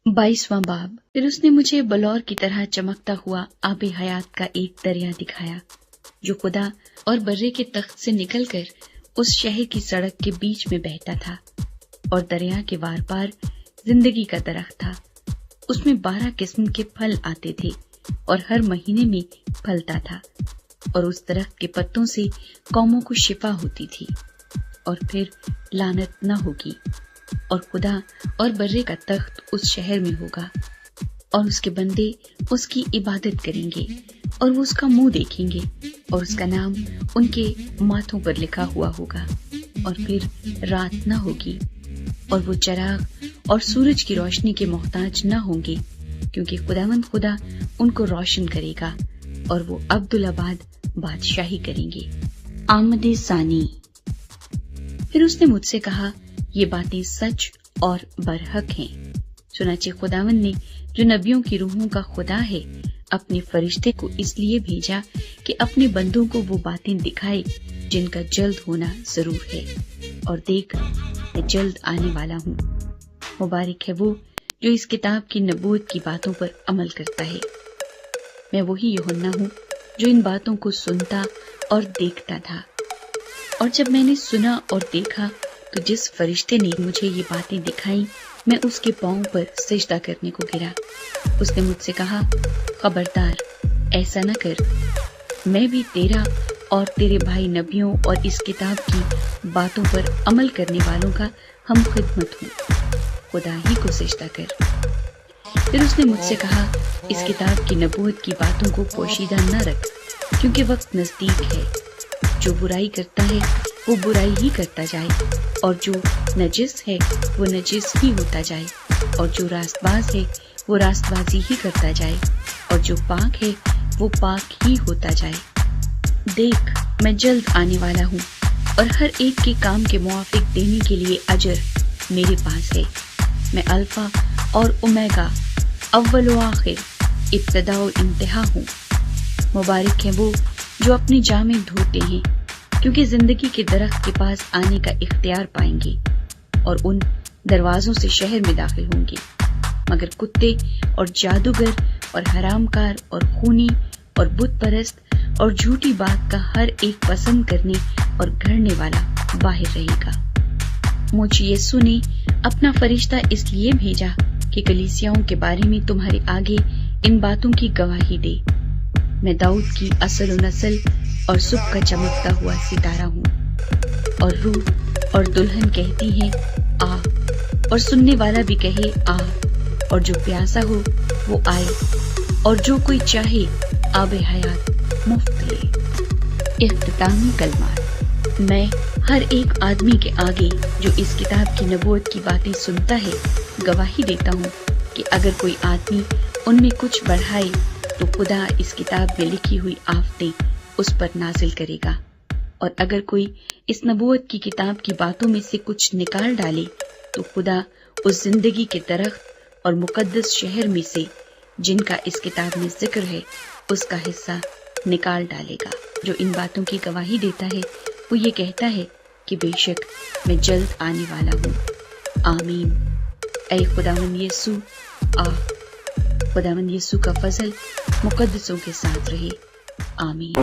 22वां बाब। फिर उसने मुझे बलौर की तरह चमकता हुआ आबे हयात का एक दरिया दिखाया जो खुदा और बर्रे के तख्त से निकलकर उस शहर की सड़क के बीच में बहता था, और दरिया के वार पार जिंदगी का दरख्त था। उसमें 12 किस्म के फल आते थे और हर महीने में फलता था, और उस दरख्त के पत्तों से कौमों को शिफा होती थी। और फिर लानत न होगी, और खुदा और बर्रे का तख्त उस शहर में होगा, और उसके बंदे उसकी इबादत करेंगे, और वो उसका मुंह देखेंगे, और उसका नाम उनके माथों पर लिखा हुआ होगा। और फिर रात न होगी, और वो चिराग और सूरज की रोशनी के मोहताज न होंगे, क्योंकि खुदावंद खुदा उनको रोशन करेगा, और वो अब्दुल-आबाद बादशाही करेंगे। आमद सानी। फिर उसने मुझसे कहा, ये बातें सच और बरहक हैं। चुनाचे खुदावंद ने, जो नबियों की रूहों का खुदा है, अपने फरिश्ते को इसलिए भेजा कि अपने बंदों को वो बातें दिखाए जिनका जल्द होना जरूर है। और देख, मैं जल्द आने वाला हूँ। मुबारक है वो जो इस किताब की नबूवत की बातों पर अमल करता है। मैं वही यूहन्ना हूँ जो इन बातों को सुनता और देखता था। और जब मैंने सुना और देखा, तो जिस फरिश्ते ने मुझे ये बातें दिखाई, मैं उसके पांव पर सिजदा करने को गिरा। उसने मुझसे कहा, खबरदार, ऐसा न कर। मैं भी तेरा और तेरे भाई नबियों और इस किताब की बातों पर अमल करने वालों का हम खिदमत हूँ। खुदा ही को सिजदा कर। फिर उसने मुझसे कहा, इस किताब की नबूवत की बातों को पोशीदा न रख, क्योंकि वक्त नजदीक है। जो बुराई करता है वो बुराई ही करता जाए, और जो नजिस है वो नजिस ही होता जाए, और जो रास्तबाज है वो रास्तबाजी ही करता जाए, और जो पाक है वो पाक ही होता जाए। देख, मैं जल्द आने वाला हूँ, और हर एक के काम के मुआफिक देने के लिए अजर मेरे पास है। मैं अल्फा और ओमेगा, अव्वल व आखिर, इब्तिदा और इंतहा हूँ। मुबारक है वो जो अपने जामे धोते हैं, क्योंकि जिंदगी के दरख्त के पास आने का इख्तियार पाएंगे, और उन दरवाजों से शहर में दाखिल होंगे। मगर कुत्ते और जादूगर और हरामकार और खूनी और बुत परस्त और झूठी बात का हर एक पसंद करने और घड़ने वाला बाहर रहेगा। मुझ यीशु ने अपना फरिश्ता इसलिए भेजा कि कलीसियाओं के बारे में तुम्हारे आगे इन बातों की गवाही दे। मैं दाऊद की असल व नस्ल और सुबह का चमकता हुआ सितारा हूँ। और रूह और दुल्हन कहती है, आ, और सुनने वाला भी कहे, आ, और जो प्यासा हो वो आए, और जो कोई चाहे आबे हयात मुफ्त ले। इख्तितामी कलमात। मैं हर एक आदमी के आगे जो इस किताब की नबूवत की बातें सुनता है गवाही देता हूँ कि अगर कोई आदमी उनमें कुछ बढ़ाए, तो खुदा इस किताब में लिखी हुई आफतें उस पर नाजिल करेगा, और अगर कोई इस नबूवत की किताब की बातों में से कुछ निकाल डाले, तो खुदा उस जिंदगी के दरख्त और मुकद्दस शहर में से, जिनका इस किताब में जिक्र है, उसका हिस्सा निकाल डालेगा। जो इन बातों की गवाही देता है वो ये कहता है कि बेशक मैं जल्द आने वाला हूँ। आमीन। ऐ खुदावंद यीशु, आ। खुदावंद यीशु का फजल मुकद्दसों के साथ रहे। आमीन।